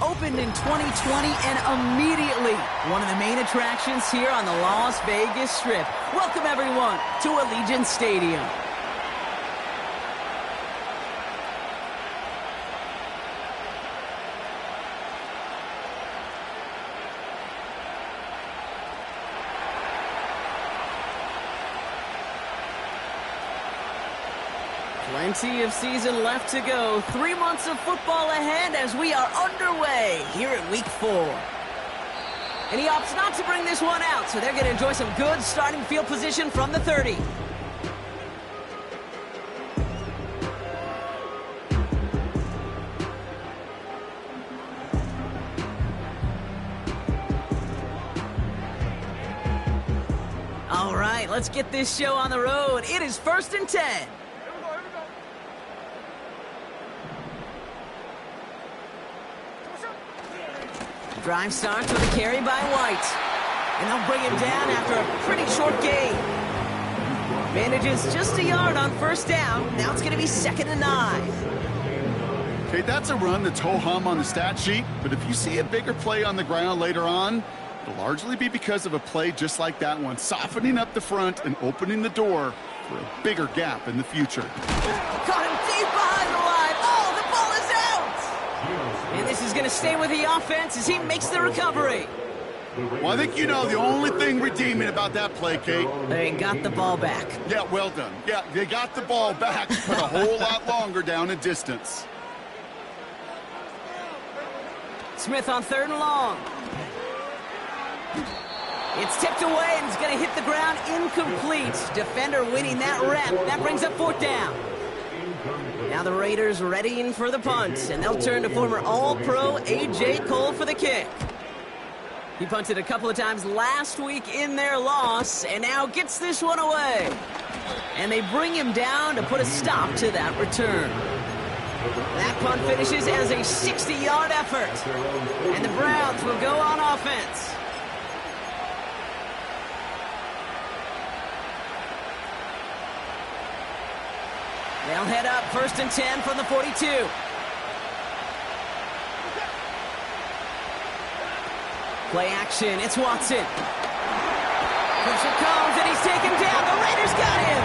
Opened in 2020 and immediately one of the main attractions here on the Las Vegas Strip. Welcome, everyone, to Allegiant Stadium. Plenty of season left to go. 3 months of football ahead as we are underway here at Week 4. And he opts not to bring this one out, so they're going to enjoy some good starting field position from the 30. All right, let's get this show on the road. It is 1st and 10. Drive starts with a carry by White. And they'll bring him down after a pretty short gain. Manages just a yard on 1st down. Now it's going to be 2nd and 9. Okay, that's a run that's ho-hum on the stat sheet, but if you see a bigger play on the ground later on, it'll largely be because of a play just like that one, softening up the front and opening the door for a bigger gap in the future. Caught him deep behind the line. Oh, the ball is out! And this is going to stay with the offense as he makes the recovery. Well, I think you know the only thing redeeming about that play, Kate. They got the ball back. Yeah, well done. Yeah, they got the ball back, but a whole lot longer down in distance. Smith on 3rd and long. It's tipped away and it's going to hit the ground incomplete. Defender winning that rep. That brings up 4th down. Now the Raiders readying for the punt, and they'll turn to former All-Pro A.J. Cole for the kick. He punted a couple of times last week in their loss, and now gets this one away. And they bring him down to put a stop to that return. That punt finishes as a 60-yard effort, and the Browns will go on offense. They'll head up 1st and 10 from the 42. Play action, it's Watson. Pressure comes and he's taken down. The Raiders got him.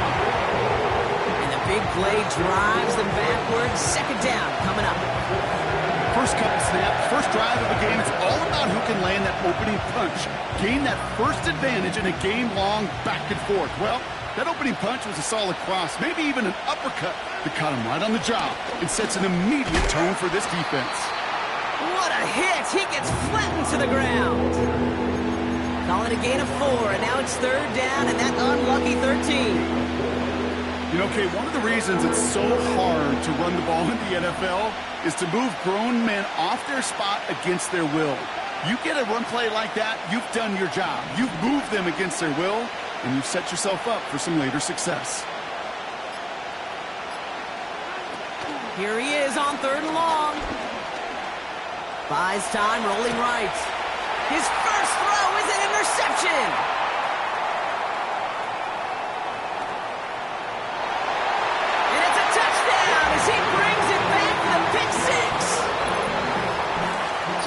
And the big play drives them backwards. 2nd down coming up. First couple snaps, first drive of the game, it's all about who can land that opening punch. Gain that first advantage in a game-long back and forth. Well, that opening punch was a solid cross, maybe even an uppercut that caught him right on the job and sets an immediate tone for this defense. What a hit! He gets flattened to the ground. Call it a gain of 4, and now it's 3rd down and that unlucky 13. You know, Kay, one of the reasons it's so hard to run the ball in the NFL is to move grown men off their spot against their will. You get a run play like that, you've done your job. You've moved them against their will, and you've set yourself up for some later success. Here he is on 3rd and long. Buys time, rolling right. His first throw is an interception. And it's a touchdown as he brings it back for the pick 6.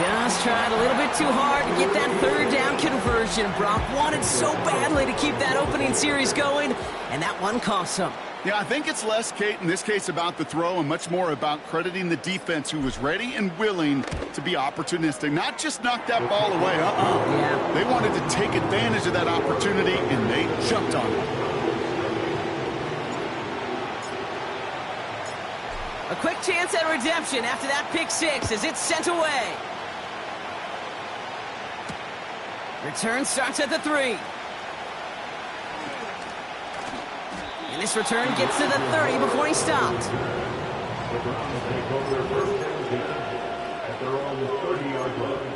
Just tried a little bit too hard to get that 3rd down conversion. Brock wanted so badly to keep that opening series going, and that one cost him. Yeah, I think it's less, Kate, in this case about the throw and much more about crediting the defense who was ready and willing to be opportunistic. Not just knock that ball away, Yeah. They wanted to take advantage of that opportunity, and they jumped on it. A quick chance at redemption after that pick 6 as it's sent away. Return starts at the 3. And this return gets to the 30 before he stopped. The Browns take over their first down at their own 30-yard line.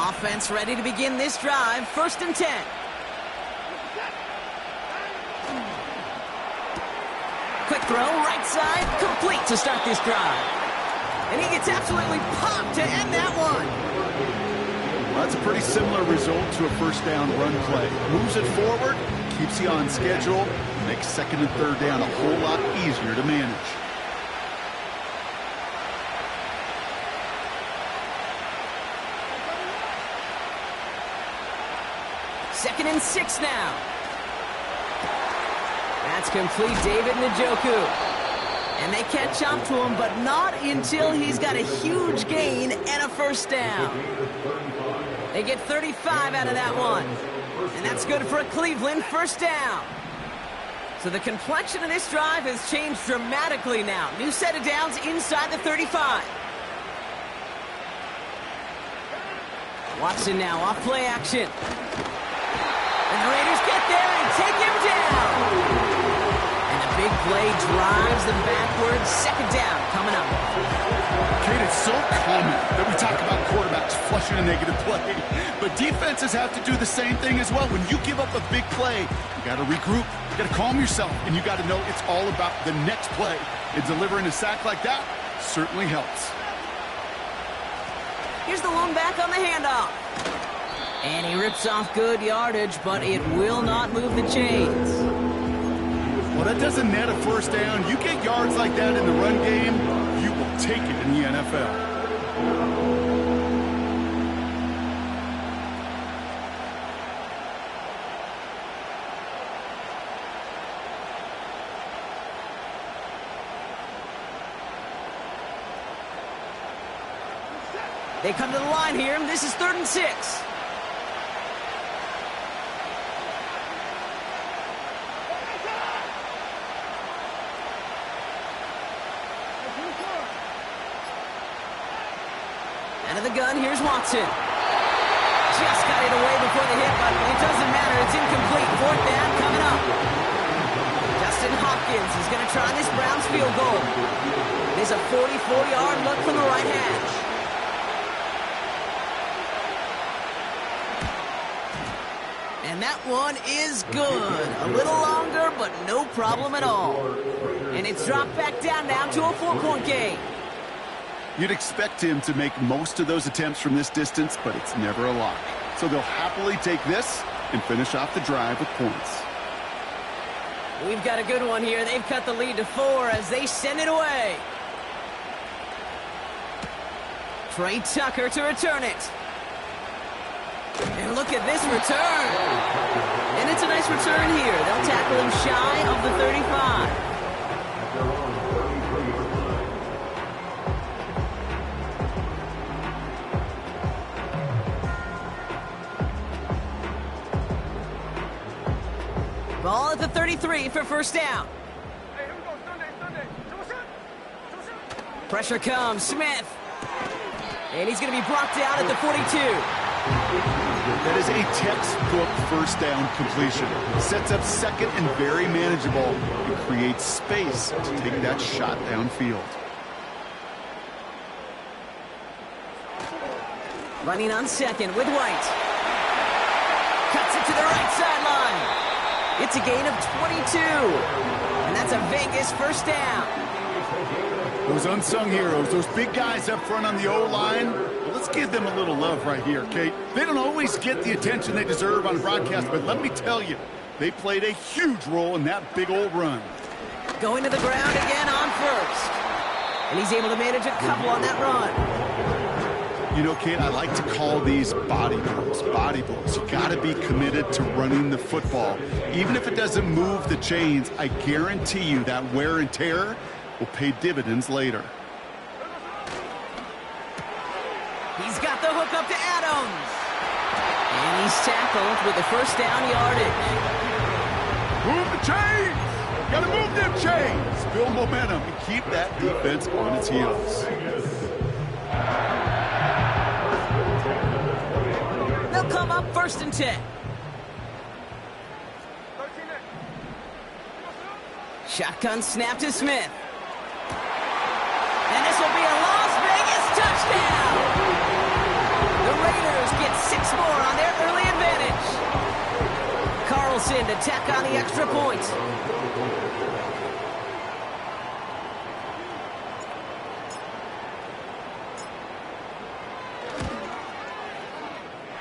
Offense ready to begin this drive. 1st and 10. Quick throw, right side, complete to start this drive. And he gets absolutely popped to end that one. Well, that's a pretty similar result to a first down run play. Moves it forward, keeps you on schedule, makes 2nd and 3rd down a whole lot easier to manage. 2nd and 6 now. That's complete, David Njoku. And they catch up to him, but not until he's got a huge gain and a first down. They get 35 out of that one. And that's good for a Cleveland first down. So the complexion of this drive has changed dramatically now. New set of downs inside the 35. Watson now off play action. And the Raiders get there and take him down. Big play drives them backwards. 2nd down coming up. Kate, it's so common that we talk about quarterbacks flushing a negative play, but defenses have to do the same thing as well. When you give up a big play, you got to regroup, you got to calm yourself, and you got to know it's all about the next play. And delivering a sack like that certainly helps. Here's the lone back on the handoff. And he rips off good yardage, but it will not move the chains. Well, that doesn't net a first down. You get yards like that in the run game, you will take it in the NFL. They come to the line here. This is 3rd and 6. Out of the gun, here's Watson. Just got it away before the hit, but it doesn't matter. It's incomplete. 4th down coming up. Justin Hopkins is going to try this Browns field goal. It is a 44-yard look from the right hash. And that one is good. A little longer, but no problem at all. And it's dropped back down now to a 4-point game. You'd expect him to make most of those attempts from this distance, but it's never a lock. So they'll happily take this and finish off the drive with points. We've got a good one here. They've cut the lead to 4 as they send it away. Trey Tucker to return it. And look at this return. And it's a nice return here. They'll tackle him shy of the 35. Ball at the 33 for first down. Pressure comes, Smith. And he's going to be brought down at the 42. That is a textbook first down completion. Sets up 2nd and very manageable and creates space to take that shot downfield. Running on 2nd with White. Cuts it to the right sideline. It's a gain of 22. And that's a Vegas first down. Those unsung heroes, those big guys up front on the O-line, well, let's give them a little love right here, Kate. They don't always get the attention they deserve on broadcast, but let me tell you, they played a huge role in that big old run. Going to the ground again on first. And he's able to manage a couple on that run. You know, Kate, I like to call these body blows. Body blows. You got to be committed to running the football. Even if it doesn't move the chains, I guarantee you that wear and tear will pay dividends later. He's got the hook up to Adams. And he's tackled with the first down yardage. Move the chains! Got to move them chains! Build momentum and keep that defense on its heels. They'll come up 1st and 10. Shotgun snap to Smith. And this will be a Las Vegas touchdown. The Raiders get 6 more on their early advantage. Carlson to tack on the extra point.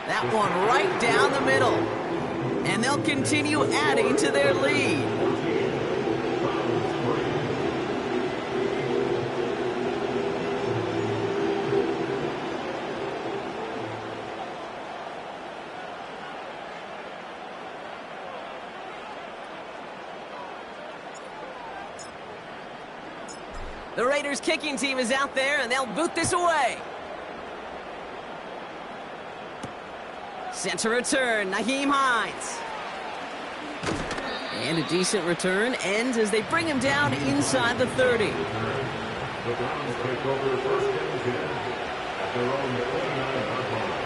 That one right down the middle. And they'll continue adding to their lead. The Raiders kicking team is out there, and they'll boot this away. Center return, Nyheim Hines. And a decent return ends as they bring him down inside the 30. The Browns take over first and 10 at their own 49-yard line.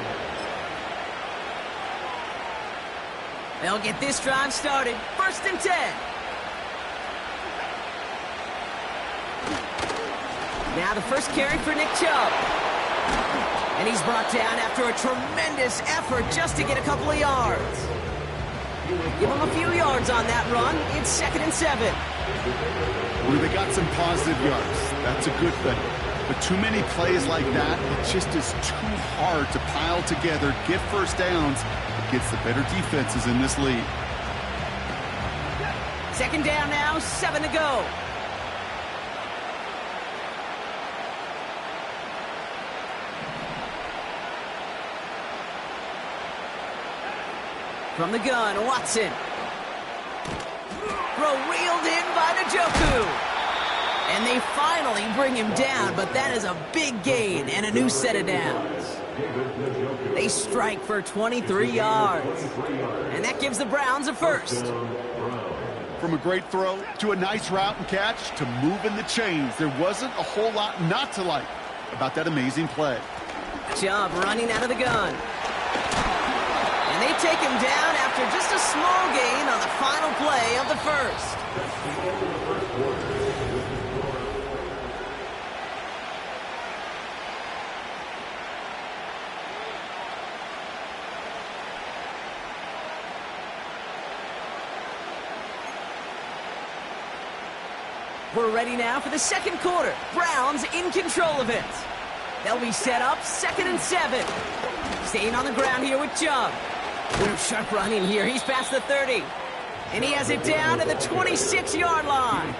They'll get this drive started. First and 10. Now the first carry for Nick Chubb. And he's brought down after a tremendous effort just to get a couple of yards. Give him a few yards on that run. It's 2nd and 7. Well, they got some positive yards. That's a good thing. But too many plays like that, it just is too hard to pile together, get first downs against the better defenses in this league. 2nd down now, 7 to go. From the gun, Watson. Throw reeled in by Njoku. And they finally bring him down, but that is a big gain and a new set of downs. They strike for 23 yards. And that gives the Browns a first. From a great throw to a nice route and catch to moving the chains, there wasn't a whole lot not to like about that amazing play. Chubb running out of the gun. And they take him down after just a small gain on the final play of the first. We're ready now for the second quarter. Browns in control of it. They'll be set up 2nd and 7. Staying on the ground here with Chubb. Ooh, sharp running here. He's past the 30. And he has it down to the 26-yard line.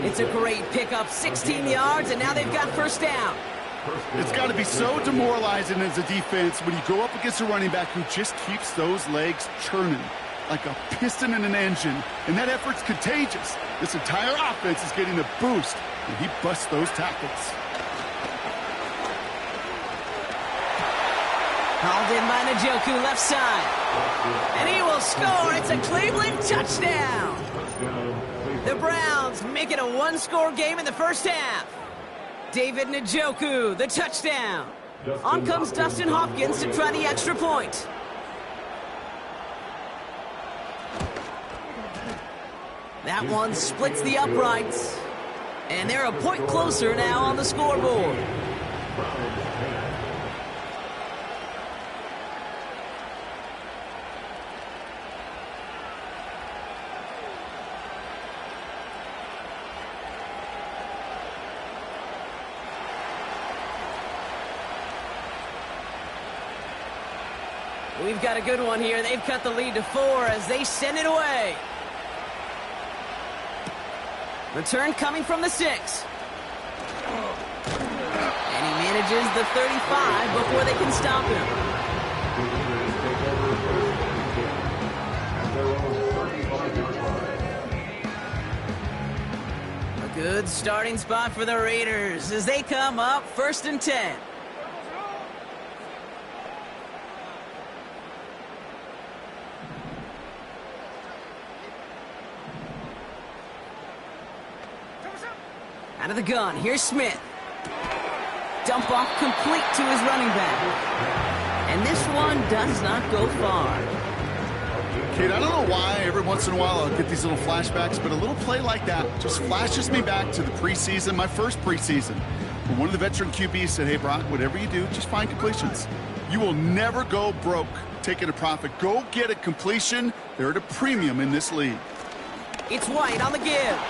It's a great pickup, 16 yards, and now they've got first down. It's got to be so demoralizing as a defense when you go up against a running back who just keeps those legs churning like a piston in an engine, and that effort's contagious. This entire offense is getting a boost, and he busts those tackles. Hauled in by Njoku, left side. And he will score. It's a Cleveland touchdown. The Browns make it a one-score game in the first half. David Njoku, the touchdown. On comes Dustin Hopkins to try the extra point. That one splits the uprights. And they're a point closer now on the scoreboard. We've got a good one here. They've cut the lead to 4 as they send it away. Return coming from the 6. And he manages the 35 before they can stop him. A good starting spot for the Raiders as they come up 1st and 10. Out of the gun, here's Smith. Dump off complete to his running back. And this one does not go far. Kid, I don't know why every once in a while I'll get these little flashbacks, but a little play like that just flashes me back to the preseason, my first preseason. Where one of the veteran QBs said, hey, Brock, whatever you do, just find completions. You will never go broke taking a profit. Go get a completion. They're at a premium in this league. It's White on the give.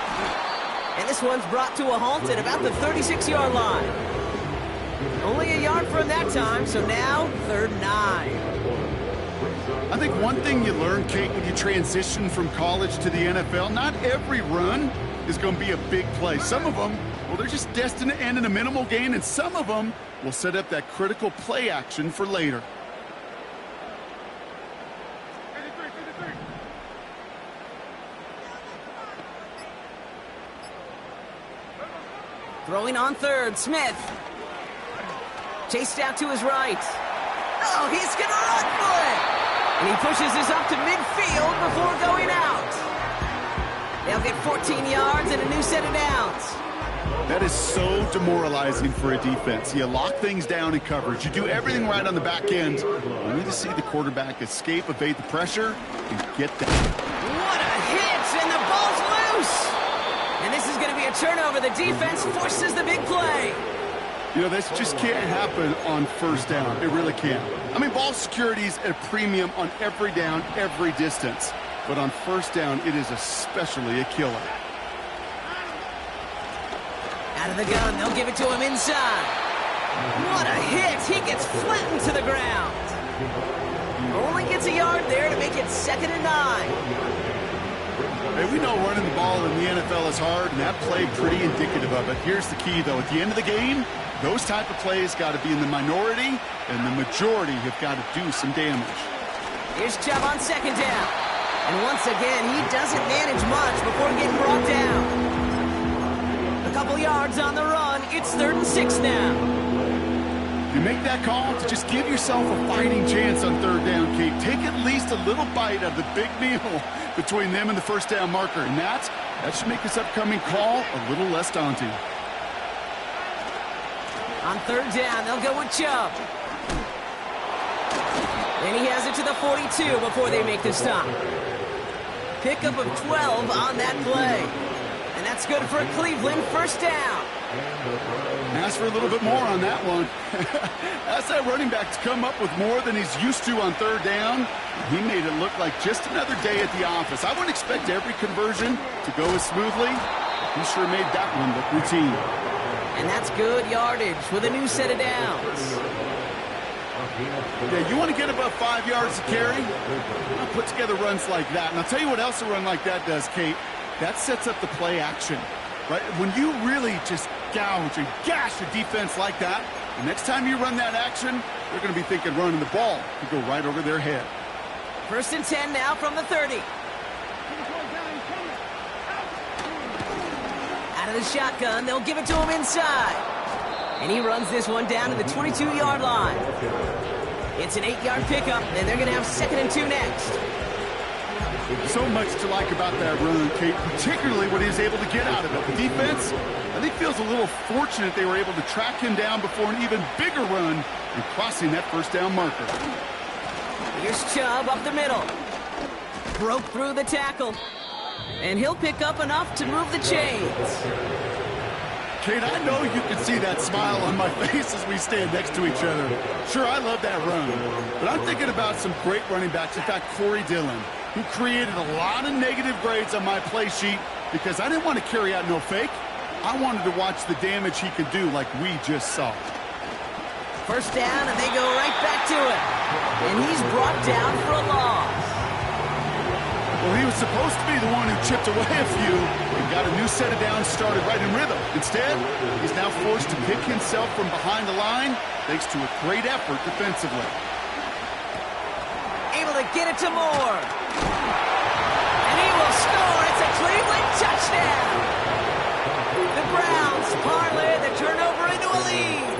And this one's brought to a halt at about the 36-yard line. Only a yard from that time, so now 3rd and 9. I think one thing you learn, Kate, when you transition from college to the NFL, not every run is going to be a big play. Some of them, well, they're just destined to end in a minimal gain, and some of them will set up that critical play action for later. Throwing on third, Smith. Chased out to his right. Oh, he's going to run for it. And he pushes this up to midfield before going out. They'll get 14 yards and a new set of downs. That is so demoralizing for a defense. You lock things down in coverage. You do everything right on the back end. Only to see the quarterback escape, evade the pressure, and get down. What a hit, and the ball's loose. And this is going to be a turnover. The defense forces the big play. You know, this just can't happen on first down. It really can't. I mean, ball security's at a premium on every down, every distance. But on first down, it is especially a killer. Out of the gun, they'll give it to him inside. What a hit! He gets flattened to the ground. Only gets a yard there to make it 2nd and 9. Hey, we know running the ball in the NFL is hard, and that play pretty indicative of it. Here's the key, though. At the end of the game, those type of plays got to be in the minority, and the majority have got to do some damage. Here's Chubb on 2nd down. And once again, he doesn't manage much before getting brought down. A couple yards on the run. It's 3rd and 6 now. You make that call to just give yourself a fighting chance on 3rd down, Kate. Take at least a little bite of the big meal between them and the first down marker. And that should make this upcoming call a little less daunting. On 3rd down, they'll go with Chubb. And he has it to the 42 before they make the stop. Pickup of 12 on that play. And that's good for a Cleveland first down. Ask for a little bit more on that one. Ask that running back to come up with more than he's used to on 3rd down. He made it look like just another day at the office. I wouldn't expect every conversion to go as smoothly. He sure made that one look routine. And that's good yardage with a new set of downs. Yeah, you want to get above 5 yards to carry? I'll put together runs like that. And I'll tell you what else a run like that does, Kate. That sets up the play action. Right? When you really just gouge and gash a defense like that, the next time you run that action, they're going to be thinking running the ball to go right over their head. 1st and 10 now from the 30. Out of the shotgun, they'll give it to him inside. And he runs this one down to the 22-yard line. It's an 8-yard pickup, and they're going to have 2nd and 2 next. So much to like about that run, Kate, particularly what he was able to get out of it. The defense, I think, feels a little fortunate they were able to track him down before an even bigger run and crossing that first down marker. Here's Chubb up the middle. Broke through the tackle. And he'll pick up enough to move the chains. Kate, I know you can see that smile on my face as we stand next to each other. Sure, I love that run, but I'm thinking about some great running backs. In fact, Corey Dillon, who created a lot of negative grades on my play sheet because I didn't want to carry out no fake. I wanted to watch the damage he could do like we just saw. First down, and they go right back to it. And he's brought down for a loss. Well, he was supposed to be the one who chipped away a few and got a new set of downs started right in rhythm. Instead, he's now forced to pick himself from behind the line thanks to a great effort defensively. Able to get it to Moore. And he will score. It's a Cleveland touchdown. The Browns parlay the turnover into a lead.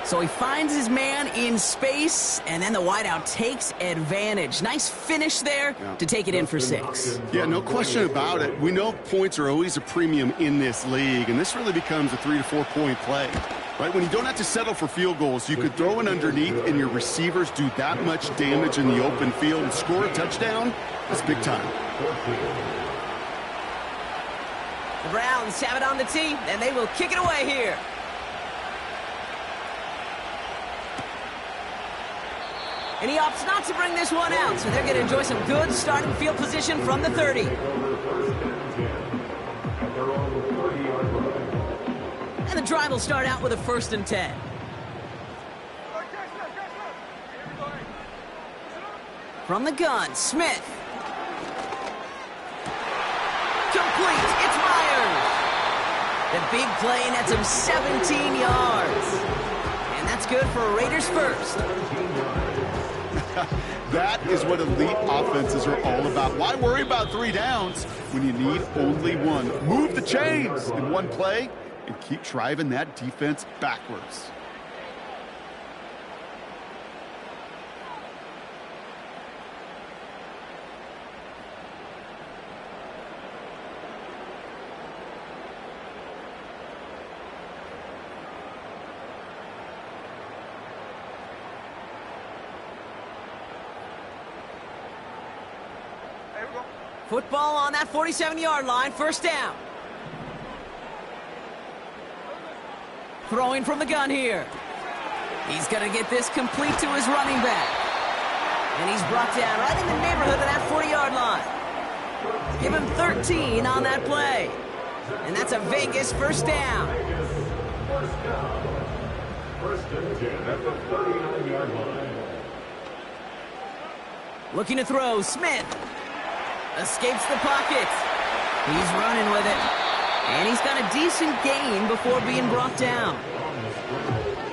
So he finds his man in space, and then the wideout takes advantage. Nice finish there to take it in for 6. Yeah, no question about it. We know points are always a premium in this league, and this really becomes a 3 to 4 point play. Right, when you don't have to settle for field goals, you could throw it underneath and your receivers do that much damage in the open field and score a touchdown. That's big time. The Browns have it on the tee, and they will kick it away here. And he opts not to bring this one out, so they're going to enjoy some good starting field position from the 30. And the drive will start out with a 1st and 10. From the gun, Smith. Complete. It's Myers. The big play nets him 17 yards. And that's good for a Raiders first. That is what elite offenses are all about. Why worry about 3 downs when you need only one? Move the chains in one play, and keep driving that defense backwards. Football on that 47-yard line, first down. Throwing from the gun here. He's going to get this complete to his running back. And he's brought down right in the neighborhood of that 40-yard line. Give him 13 on that play. And that's a Vegas first down. First and 10 at the 39-yard line. Looking to throw, Smith. Escapes the pocket. He's running with it. And he's got a decent gain before being brought down.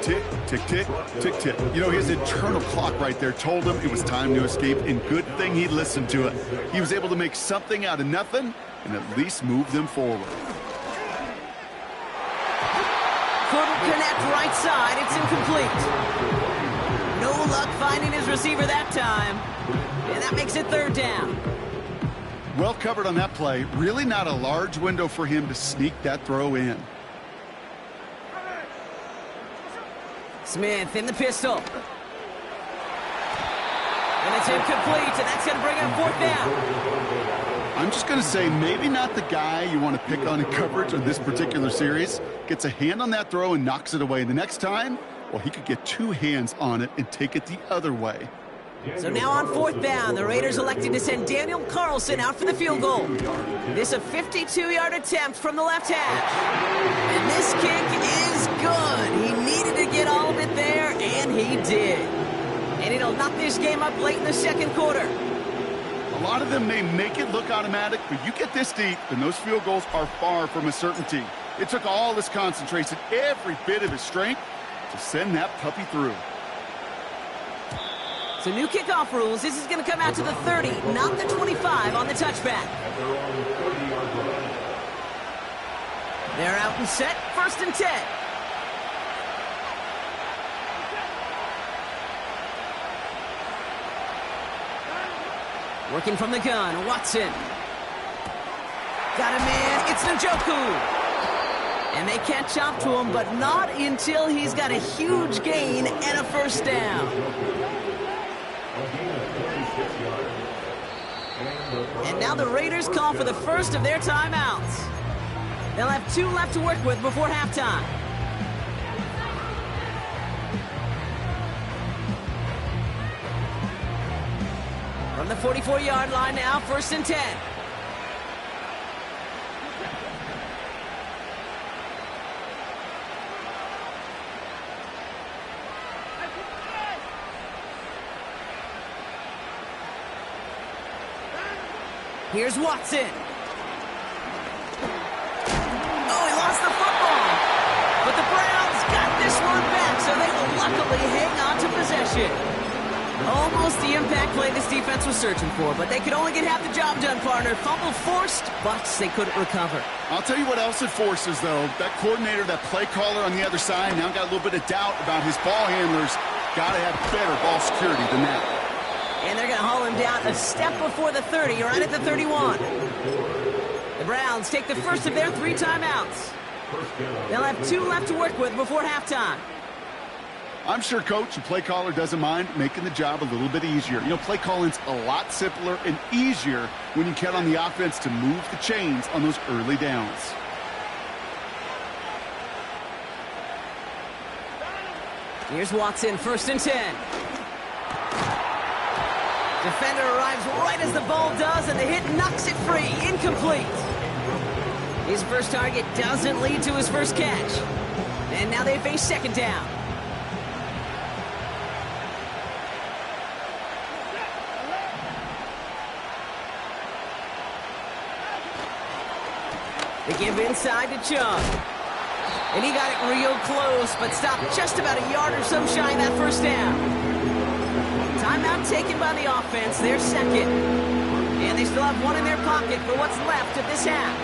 Tick, tick, tick, tick, tick. You know, his internal clock right there told him it was time to escape, and good thing he listened to it. He was able to make something out of nothing and at least move them forward. Couldn't connect right side. It's incomplete. No luck finding his receiver that time. And that makes it third down. Well covered on that play. Really not a large window for him to sneak that throw in. Smith in the pistol. And it's incomplete, and that's going to bring up fourth down. I'm just going to say maybe not the guy you want to pick on in coverage on this particular series. Gets a hand on that throw and knocks it away. The next time, well, he could get two hands on it and take it the other way. So now on fourth down, the Raiders elected to send Daniel Carlson out for the field goal. This a 52-yard attempt from the left hash. And this kick is good. He needed to get all of it there, and he did. And it'll knock this game up late in the second quarter. A lot of them may make it look automatic, but you get this deep, and those field goals are far from a certainty. It took all his concentration, every bit of his strength, to send that puppy through. So new kickoff rules. This is going to come out to the 30, not the 25 on the touchback. They're out and set. First and 10. Working from the gun, Watson. Got him in. It's Njoku. And they catch up to him, but not until he's got a huge gain and a first down. And now the Raiders call for the first of their timeouts. They'll have 2 left to work with before halftime. From the 44-yard line now, first and 10. Here's Watson. Oh, he lost the football. But the Browns got this one back, so they will luckily hang on to possession. Almost the impact play this defense was searching for, but they could only get half the job done, partner. Fumble forced, but they couldn't recover. I'll tell you what else it forces, though. That coordinator, that play caller on the other side, now got a little bit of doubt about his ball handlers. Got to have better ball security than that. And they're going to haul him down a step before the 30, right at the 31. The Browns take the first of their 3 timeouts. They'll have 2 left to work with before halftime. I'm sure Coach, the play caller, doesn't mind making the job a little bit easier. You know, play calling's a lot simpler and easier when you count on the offense to move the chains on those early downs. Here's Watson, first and 10. Defender arrives right as the ball does, and the hit knocks it free. Incomplete. His first target doesn't lead to his first catch. And now they face second down. They give inside to Chung. And he got it real close, but stopped just about a yard or so shy of that first down. Timeout taken by the offense, their second. And they still have 1 in their pocket for what's left of this half.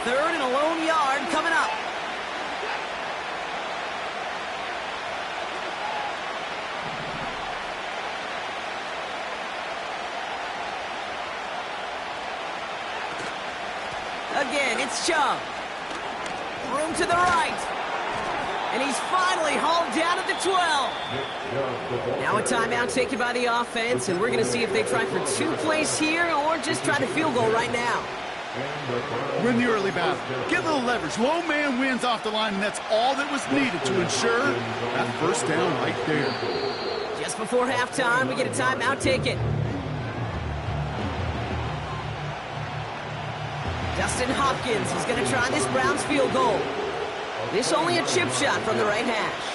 Third and a lone yard coming up. Again, it's Chubb. Room to the right. And he's finally hauled down at the 12. Now a timeout taken by the offense, and we're going to see if they try for 2 plays here or just try to field goal right now. Win the early battle. Get a little leverage. Low man wins off the line, and that's all that was needed to ensure that first down right there. Just before halftime, we get a timeout taken. Dustin Hopkins is going to try this Browns field goal. This only a chip shot from the right hash.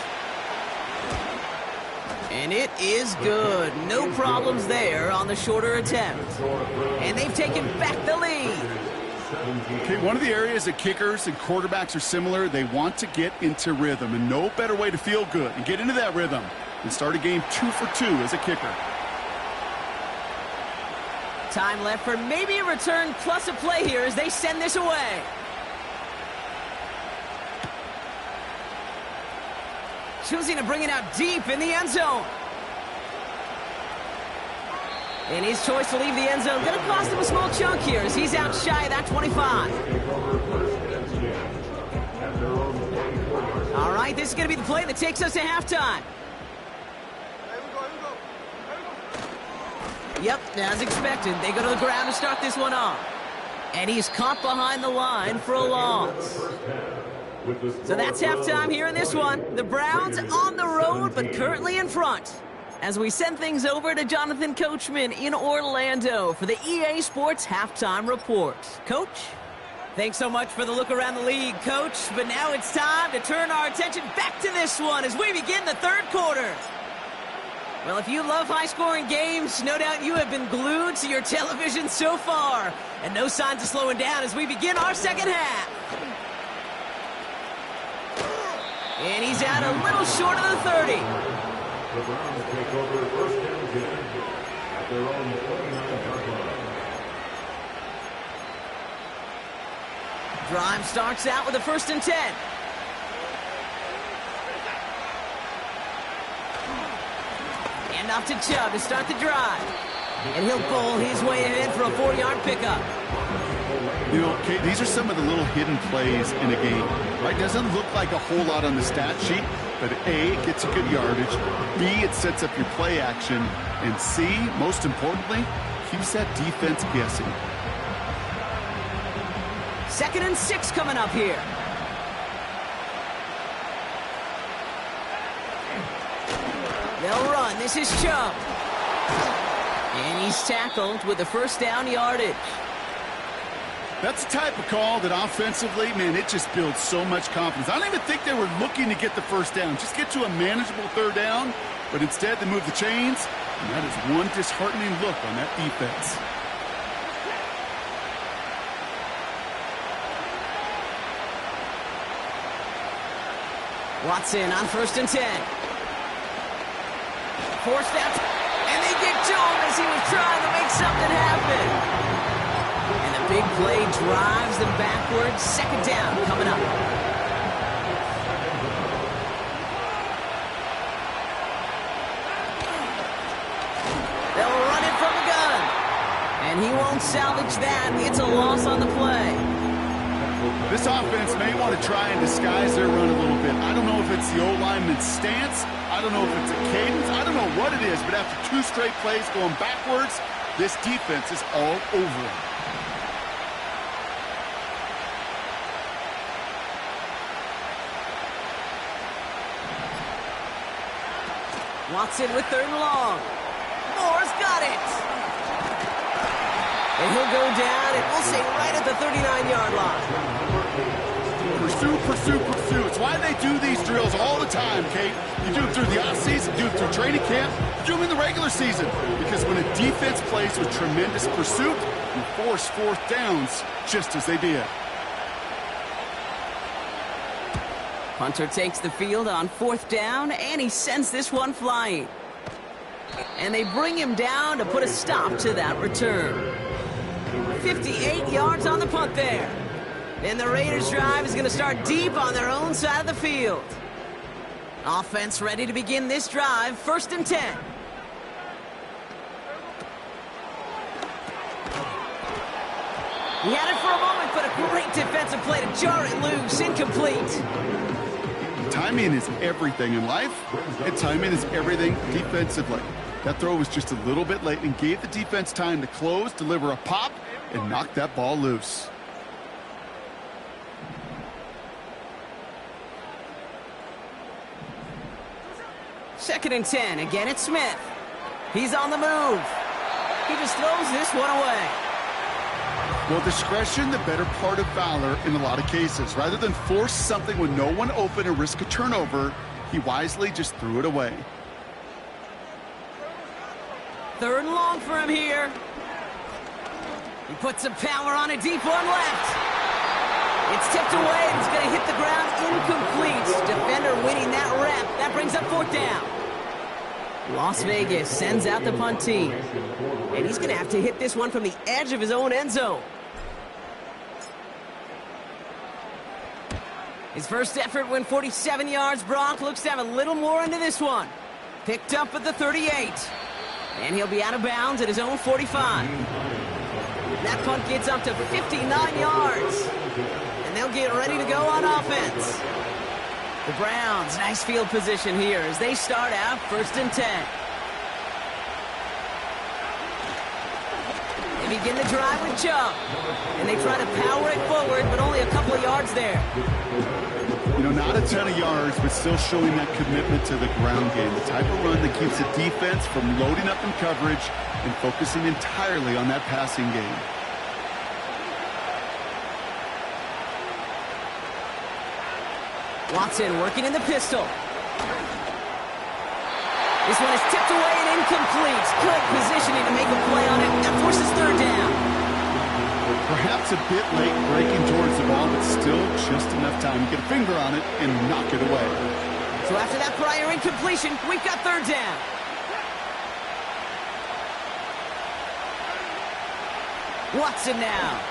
And it is good. No problems there on the shorter attempt. And they've taken back the lead. Okay, one of the areas that kickers and quarterbacks are similar, they want to get into rhythm. And no better way to feel good and get into that rhythm than start a game 2 for 2 as a kicker. Time left for maybe a return plus a play here as they send this away. Choosing to bring it out deep in the end zone. And his choice to leave the end zone going to cost him a small chunk here as he's out shy of that 25. All right, this is going to be the play that takes us to halftime. Yep, as expected, they go to the ground to start this one off. And he's caught behind the line for a loss. So that's halftime here in this one. The Browns on the road, but currently in front. As we send things over to Jonathan Coachman in Orlando for the EA Sports Halftime Report. Coach? Thanks so much for the look around the league, Coach. But now it's time to turn our attention back to this one as we begin the third quarter. Well, if you love high-scoring games, no doubt you have been glued to your television so far. And no signs of slowing down as we begin our second half. And he's out a little short of the 30. The Browns take over first down again at their own 29-yard line. Drive starts out with a 1st and 10. And off to Chubb to start the drive. And he'll bowl his way ahead for a 4-yard pickup. You know, Kate, these are some of the little hidden plays in a game. Right? Doesn't look like a whole lot on the stat sheet, but A, it gets you good yardage. B, it sets up your play action. And C, most importantly, keeps that defense guessing. 2nd and 6 coming up here. They'll run. This is Chubb. And he's tackled with the 1st down yardage. That's the type of call that offensively, man, it just builds so much confidence. I don't even think they were looking to get the 1st down. Just get to a manageable 3rd down. But instead, they move the chains. And that is one disheartening look on that defense. Watson on 1st and 10. Forced out, and they get to him as he was trying to make something happen. And the big play drives them backwards. 2nd down coming up. They'll run it from the gun. And he won't salvage that. It's a loss on the play. This offense may want to try and disguise their run a little bit. I don't know if it's the O-lineman's stance. I don't know if it's a cadence. I don't know what it is, but after 2 straight plays going backwards, this defense is all over him. Watson with 3rd and long. Moore's got it. And he'll go down, and we'll say right at the 39-yard line. Pursue, pursue, pursue. It's why they do these drills all the time, Kate. You do it through the offseason, do it through training camp, do them in the regular season. Because when a defense plays with tremendous pursuit, you force 4th downs just as they did. Punter takes the field on 4th down, and he sends this one flying. And they bring him down to put a stop to that return. 58 yards on the punt there. And the Raiders' drive is going to start deep on their own side of the field. Offense ready to begin this drive, 1st and 10. He had it for a moment, but a great defensive play to jar it loose, incomplete. Timing is everything in life, and timing is everything defensively. That throw was just a little bit late and gave the defense time to close, deliver a pop, and knock that ball loose. Second and 10. Again, it's Smith. He's on the move. He just throws this one away. Well, discretion, the better part of valor in a lot of cases. Rather than force something with no one open and risk a turnover, he wisely just threw it away. 3rd and long for him here. He puts some power on a deep one left. It's tipped away, and it's going to hit the ground incomplete. Defender winning that rep. That brings up 4th down. Las Vegas sends out the punt team. And he's going to have to hit this one from the edge of his own end zone. His first effort went 47 yards. Brock looks to have a little more into this one. Picked up at the 38. And he'll be out of bounds at his own 45. That punt gets up to 59 yards. And they'll get ready to go on offense. The Browns, nice field position here as they start out 1st and 10. They begin the drive with Chubb. And they try to power it forward, but only a couple of yards there. You know, not a ton of yards, but still showing that commitment to the ground game. The type of run that keeps the defense from loading up in coverage and focusing entirely on that passing game. Watson working in the pistol. This one is tipped away and incomplete. Good positioning to make a play on it. That forces 3rd down. Perhaps a bit late breaking towards the ball, but still just enough time to get a finger on it and knock it away. So after that prior incompletion, we've got 3rd down. Watson now.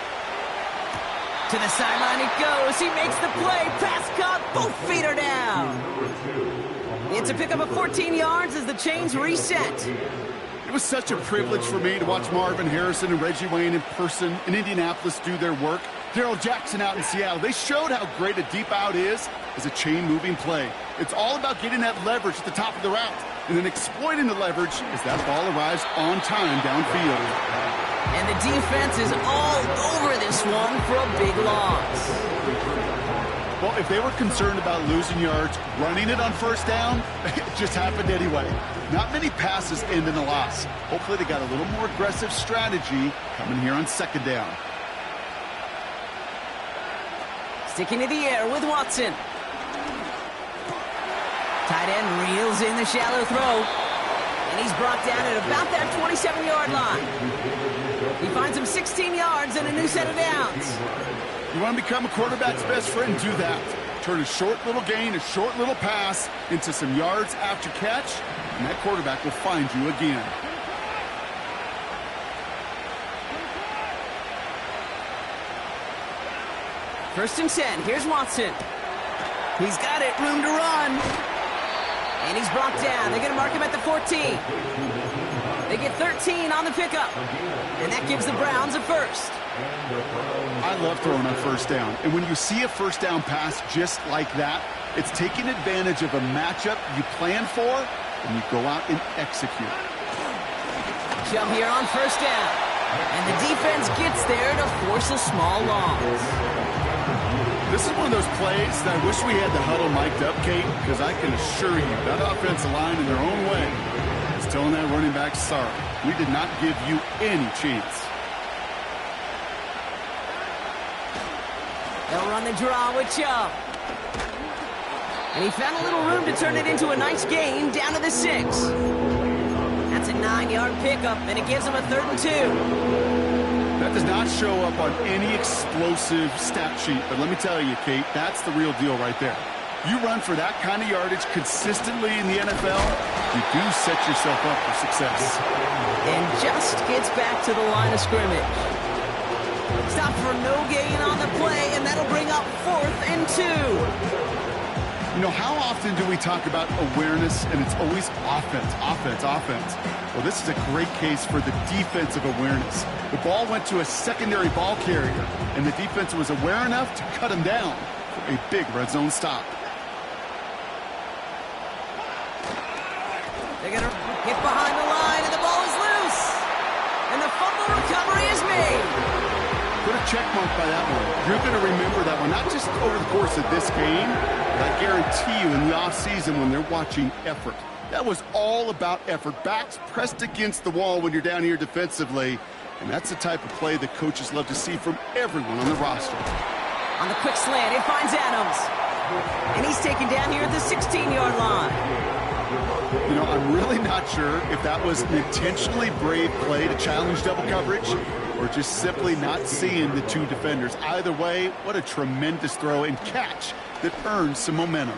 To the sideline it goes. He makes the play. Pass caught. Both feet are down. It's a pickup of 14 yards as the chains reset. It was such a privilege for me to watch Marvin Harrison and Reggie Wayne in person in Indianapolis do their work. Darrell Jackson out in Seattle. They showed how great a deep out is as a chain-moving play. It's all about getting that leverage at the top of the route and then exploiting the leverage as that ball arrives on time downfield. And the defense is all over this one for a big loss. Well, if they were concerned about losing yards, running it on 1st down, it just happened anyway. Not many passes end in a loss. Hopefully they got a little more aggressive strategy coming here on 2nd down. Sticking to the air with Watson. Tight end reels in the shallow throw. And he's brought down at about that 27-yard line. He finds him 16 yards and a new set of downs. You want to become a quarterback's best friend? Do that. Turn a short little gain, a short little pass into some yards after catch, and that quarterback will find you again. First and 10. Here's Watson. He's got it. Room to run. And he's brought down. They're going to mark him at the 14. They get 13 on the pickup. And that gives the Browns a first. I love throwing on 1st down. And when you see a 1st down pass just like that, it's taking advantage of a matchup you plan for, and you go out and execute. Chubb here on 1st down. And the defense gets there to force a small loss. This is one of those plays that I wish we had the huddle mic'd up, Kate, because I can assure you that offensive line in their own way is telling that running back, sorry, we did not give you any chance. They'll run the draw with Chubb. And he found a little room to turn it into a nice gain down to the 6. That's a 9-yard pickup, and it gives him a 3rd and 2. That does not show up on any explosive stat sheet, but let me tell you, Kate, that's the real deal right there. You run for that kind of yardage consistently in the NFL, you do set yourself up for success. And just gets back to the line of scrimmage. Stop for no gain on the play, and that'll bringing up 4th and 2. You know, how often do we talk about awareness, and it's always offense, offense, offense? Well, this is a great case for the defensive awareness. The ball went to a secondary ball carrier, and the defense was aware enough to cut him down for a big red zone stop. They're going to get behind the line, and the ball is loose. And the fumble recovery is made. Put a check mark by that one. You're going to remember that one, not just over the course of this game, but I guarantee you in the offseason when they're watching effort. That was all about effort. Backs pressed against the wall when you're down here defensively, and that's the type of play that coaches love to see from everyone on the roster. On the quick slant, it finds Adams. And he's taken down here at the 16-yard line. You know, I'm really not sure if that was an intentionally brave play to challenge double coverage or just simply not seeing the two defenders. Either way, what a tremendous throw and catch that earns some momentum.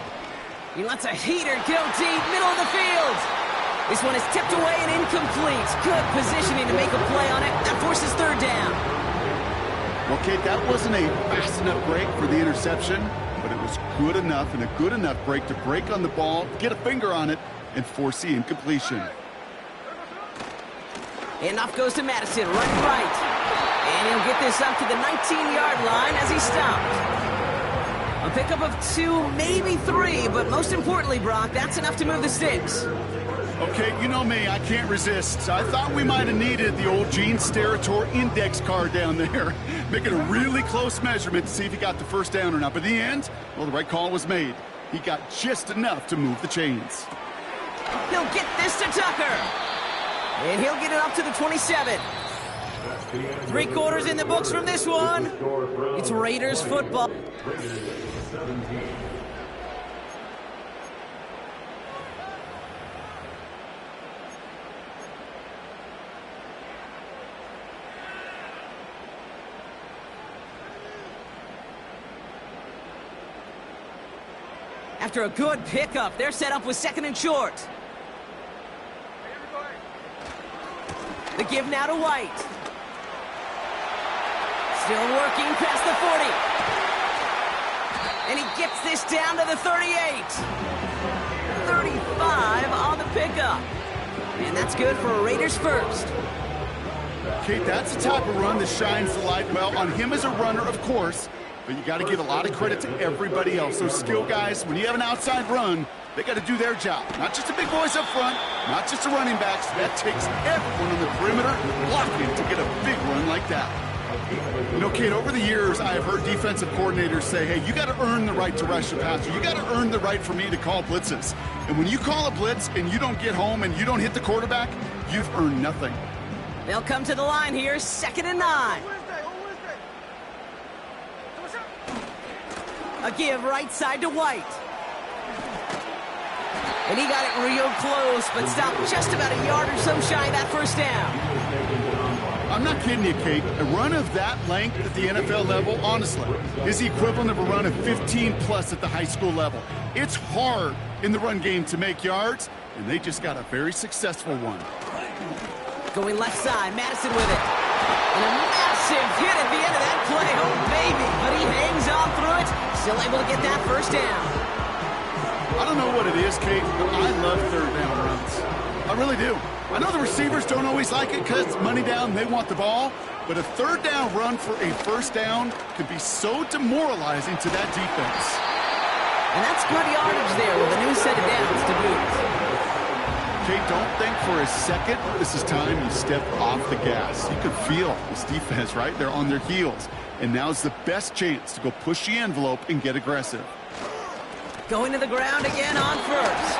He lets a heater go deep, middle of the field. This one is tipped away and incomplete. Good positioning to make a play on it. That forces 3rd down. Well, Kate, that wasn't a fast enough break for the interception, but it was good enough and a good enough break to break on the ball, get a finger on it, and force the incompletion. Handoff goes to Madison, running right. And he'll get this up to the 19-yard line as he stopped. A pickup of 2, maybe 3, but most importantly, Brock, that's enough to move the sticks. Okay, you know me, I can't resist. I thought we might have needed the old Gene Steratore index card down there, making a really close measurement to see if he got the first down or not. But in the end, well, the right call was made. He got just enough to move the chains. He'll get this to Tucker. And he'll get it up to the 27. 3 quarters in the books from this one. It's Raiders football. After a good pickup, they're set up with 2nd and short. The give now to White. Still working past the 40. And he gets this down to the 38. 35 on the pickup. And that's good for a Raiders first. Kate, that's the type of run that shines the light well on him as a runner, of course, but you got to give a lot of credit to everybody else. Those skill guys, when you have an outside run, they got to do their job. Not just the big boys up front, not just the running backs. That takes everyone on the perimeter blocking to get a big run like that. You know, Kate, over the years, I have heard defensive coordinators say, hey, you got to earn the right to rush the passer. You got to earn the right for me to call blitzes. And when you call a blitz and you don't get home and you don't hit the quarterback, you've earned nothing. They'll come to the line here, 2nd and 9. A give right side to White. And he got it real close, but stopped just about a yard or so shy of that first down. I'm not kidding you, Kate. A run of that length at the NFL level, honestly, is the equivalent of a run of 15+ at the high school level. It's hard in the run game to make yards, and they just got a very successful one. Going left side, Madison with it. And a massive hit at the end of that play. Oh, baby. But he hangs on through it. Still able to get that first down. I don't know what it is, Kate, but I love 3rd down runs. I really do. I know the receivers don't always like it because money down, they want the ball. But a 3rd down run for a first down could be so demoralizing to that defense. And that's good yardage there with a new set of downs to boot. Kate, don't think for a second this is time you step off the gas. You could feel this defense right there on their heels. And now's the best chance to go push the envelope and get aggressive. Going to the ground again on first.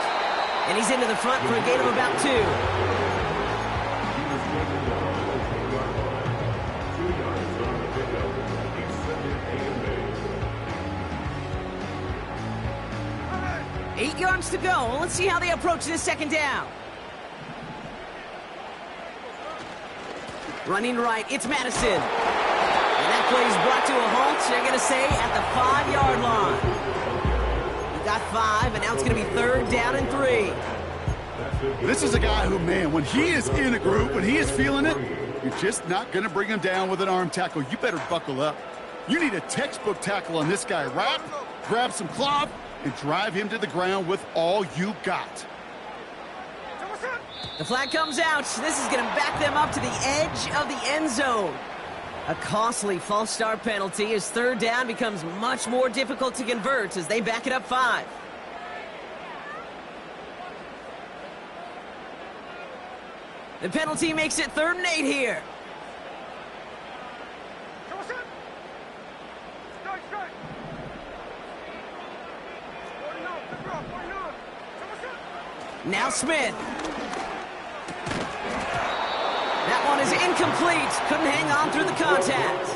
And he's into the front for a gain of about 2. Eight yards to go. Let's see how they approach this 2nd down. Running right, it's Madison. And that play is brought to a halt, they're going to say, at the 5-yard line. He got 5, and now it's going to be 3rd down and 3. This is a guy who, man, when he is in a group, when he is feeling it, you're just not going to bring him down with an arm tackle. You better buckle up. You need a textbook tackle on this guy. Wrap, grab some cloth, and drive him to the ground with all you got. The flag comes out. This is going to back them up to the edge of the end zone. A costly false start penalty as third down becomes much more difficult to convert as they back it up 5. The penalty makes it 3rd and 8 here. Now Smith. That one is incomplete. Couldn't hang on through the contact.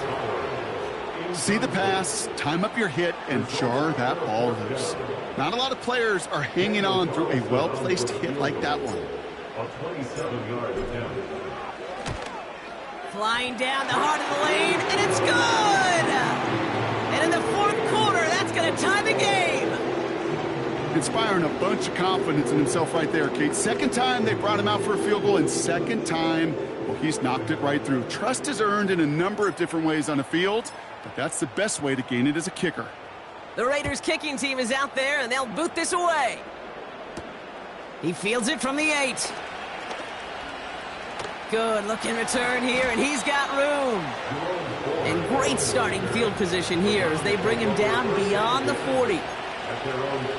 See the pass, time up your hit, and jar that ball loose. Not a lot of players are hanging on through a well-placed hit like that one. A 27-yard attempt. Flying down the heart of the lane, and it's good! And in the 4th quarter, that's going to tie the game. Inspiring a bunch of confidence in himself right there, Kate. Second time they brought him out for a field goal, and second time, well, he's knocked it right through. Trust is earned in a number of different ways on the field, but that's the best way to gain it as a kicker. The Raiders' kicking team is out there, and they'll boot this away. He fields it from the 8. Good looking return here, and he's got room. And great starting field position here as they bring him down beyond the 40.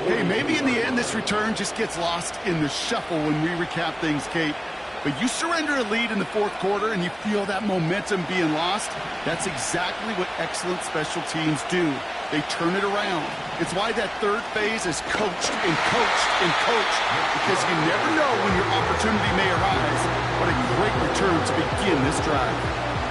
Hey, maybe in the end this return just gets lost in the shuffle when we recap things, Kate. But you surrender a lead in the 4th quarter and you feel that momentum being lost. That's exactly what excellent special teams do. They turn it around. It's why that 3rd phase is coached and coached and coached, because you never know when your opportunity may arise. What a great return to begin this drive.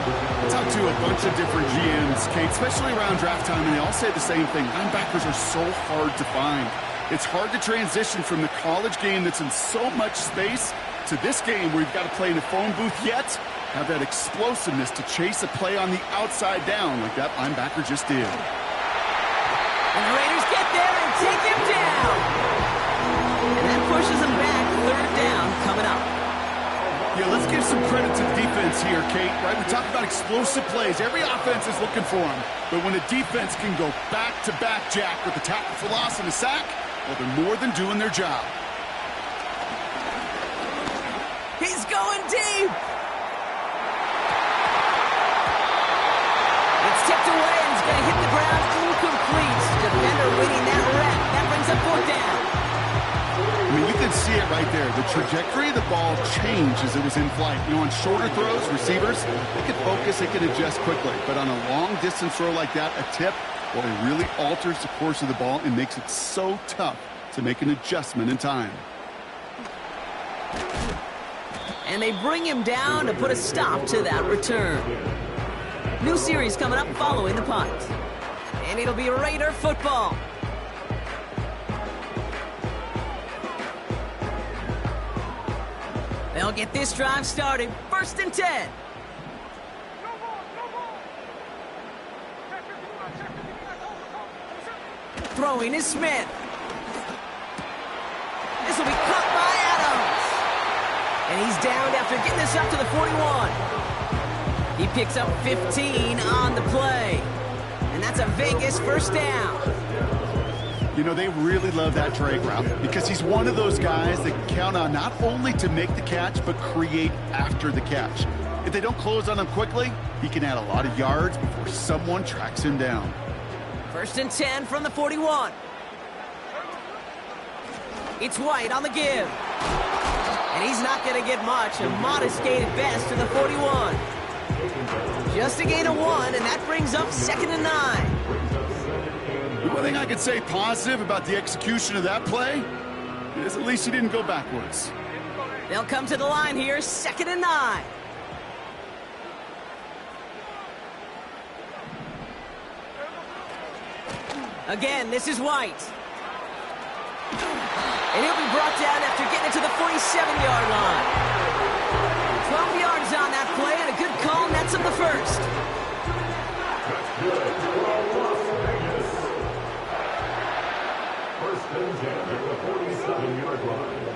I talked to a bunch of different GMs, Kate, especially around draft time, and they all say the same thing. Linebackers are so hard to find. It's hard to transition from the college game that's in so much space to this game where you've got to play in a phone booth, yet have that explosiveness to chase a play on the outside down like that linebacker just did. And the Raiders get there and take him down. And that pushes him back. 3rd down coming up. Yeah, let's give some credit to the defense here, Kate, right? We talk about explosive plays. Every offense is looking for them. But when a defense can go back-to-back, Jack, with a tackle for loss and a sack, well, they're more than doing their job. He's going deep. It's tipped away and it's going to hit the ground incomplete. Defender winning that rep. That brings up 4th down. I mean, you can see it right there. The trajectory of the ball changed as it was in flight. You know, on shorter throws, receivers, they can focus, they can adjust quickly. But on a long-distance throw like that, a tip, well, it really alters the course of the ball and makes it so tough to make an adjustment in time. And they bring him down to put a stop to that return. New series coming up following the punt. And it'll be Raider football. They'll get this drive started. 1st and 10. Throwing is Smith. This will be caught by Adams. And he's downed after getting this up to the 41. He picks up 15 on the play. And that's a Vegas 1st down. You know, they really love that drag route because he's one of those guys that can count on not only to make the catch, but create after the catch. If they don't close on him quickly, he can add a lot of yards before someone tracks him down. 1st and 10 from the 41. It's White on the give. And he's not going to get much. A modest gain at best to the 41. Just a gain of 1, and that brings up 2nd and 9. One thing I could say positive about the execution of that play is at least he didn't go backwards. They'll come to the line here, 2nd and 9. Again, this is White. And he'll be brought down after getting it to the 47-yard line. 12 yards on that play, and a good call nets him the 1st.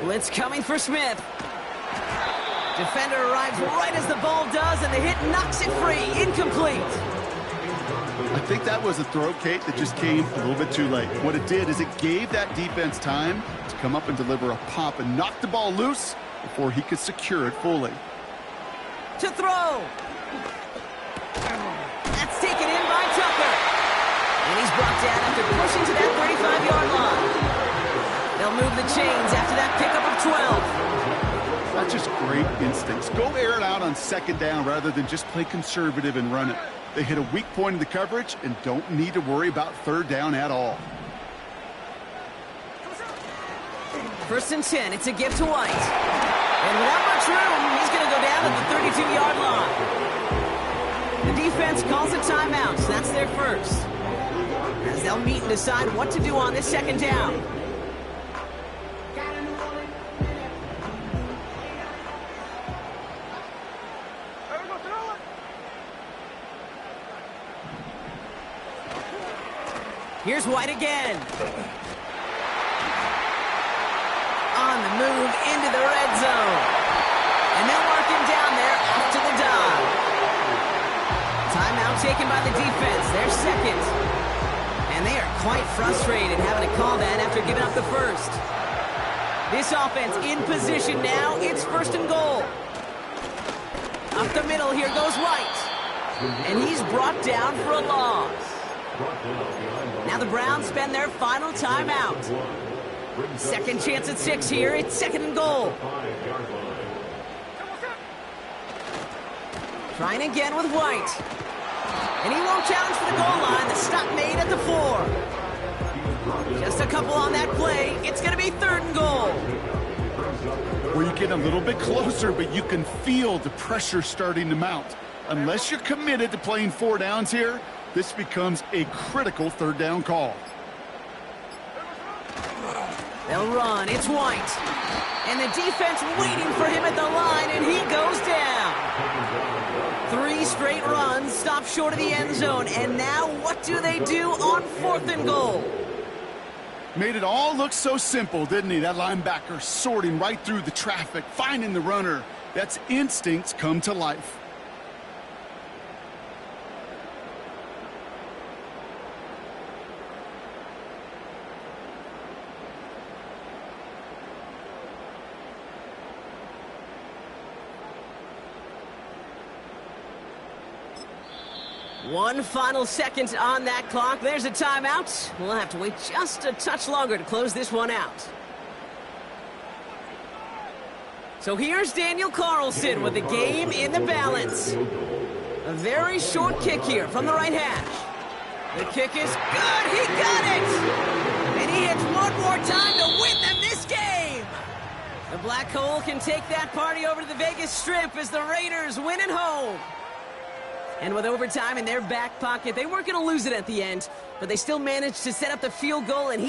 Blitz coming for Smith. Defender arrives right as the ball does, and the hit knocks it free. Incomplete. I think that was a throw, Kate, that just came a little bit too late. What it did is it gave that defense time to come up and deliver a pop and knock the ball loose before he could secure it fully. To throw. That's taken in by Tucker. And he's brought down after pushing to that 35-yard line. They'll move the chains after that pickup of 12. That's just great instincts. Go air it out on second down rather than just play conservative and run it. They hit a weak point in the coverage and don't need to worry about third down at all. 1st and 10. It's a give to White. And without much room, he's going to go down at the 32-yard line. The defense calls a timeout, so that's their first. As they'll meet and decide what to do on this second down. Here's White again. On the move into the red zone. And they'll mark him down there off to the dive. Timeout taken by the defense. Their second. And they are quite frustrated having to call that after giving up the first. This offense in position now. It's 1st and goal. Up the middle, here goes White. And he's brought down for a loss. Now the Browns spend their final timeout. Second chance at 6 here. It's 2nd and goal. Trying again with White. And he won't challenge for the goal line. The stop made at the 4. Just a couple on that play. It's going to be 3rd and goal. Where you get a little bit closer, but you can feel the pressure starting to mount. Unless you're committed to playing 4 downs here, this becomes a critical 3rd down call. They'll run. It's White. And the defense waiting for him at the line, and he goes down. 3 straight runs, stop short of the end zone. And now what do they do on 4th and goal? Made it all look so simple, didn't he? That linebacker sorting right through the traffic, finding the runner. That's instincts come to life. One final second on that clock. There's a timeout. We'll have to wait just a touch longer to close this one out. So here's Daniel Carlson with the game in the balance. A very short kick here from the right hash. The kick is good. He got it. And he hits one more time to win them this game. The Black Hole can take that party over to the Vegas Strip as the Raiders win at home. And with overtime in their back pocket, they weren't going to lose it at the end, but they still managed to set up the field goal, and he